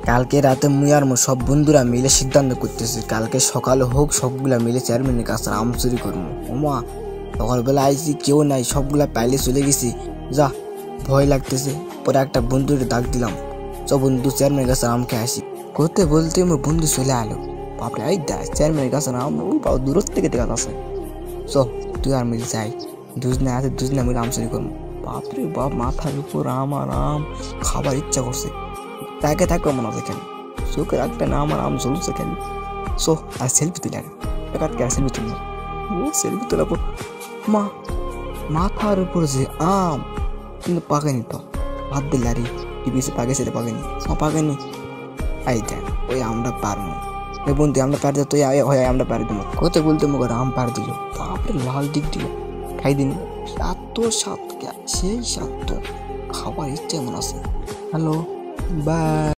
কালকে রাতে মুই আর মোর সব বন্ধুরা মিলে সিদ্ধান্ত করতেছি কালকে সকালে হোক সবগুলা মিলে চেয়ারম্যানের কাছে আম চুরি করবো। ওমা সকালবেলা আইসি কেউ নাই, সবগুলা পাইলে চলে গেছি, যা ভয় লাগতেছে। পরে একটা বন্ধুর ডাক দিলাম, চ বন্ধু চেয়ারম্যানের কাছে আম খেয়ে আসি। করতে বলতে মোর বন্ধু চলে আলো। বাপরে এই দেখ চেয়ারম্যানের কাছে আম দূর থেকে দেখা যাচ্ছে। চ তুই আর মিলে যাই, দুজনে আছে দুজনে মিলে আম চুরি করবো। বাপরে বাপ মাথার উপর আম আর আম, খাবার ইচ্ছা করছে, তাকে থাকবো মনে হচ্ছে কেন চোখে রাখবে না, আমার আম জ্বলছে কেন। সো আর সেলফি তুলে একাটকে আর সেলফি তুলবো। ও সেলফি তোলাবো, মা মাথার উপর যে আম, কিন্তু পাকেনি তো, ভাত দিলে আরে টিভিতে পাকে সেটা পাকেনি, পাকেনি। এই দেখ ওই আমরা পারবো, ওই বন্ধু আমরা পার দিই, তুই হয় আমরা পারি দেবো। কত বলতে মুখ আম পার দিল, বাপরে লাল দিক দিল, খাই দিন এত স্বাদ, সেই স্বাদ তো খাবার ইচ্ছে এমন আছে। Hello bye.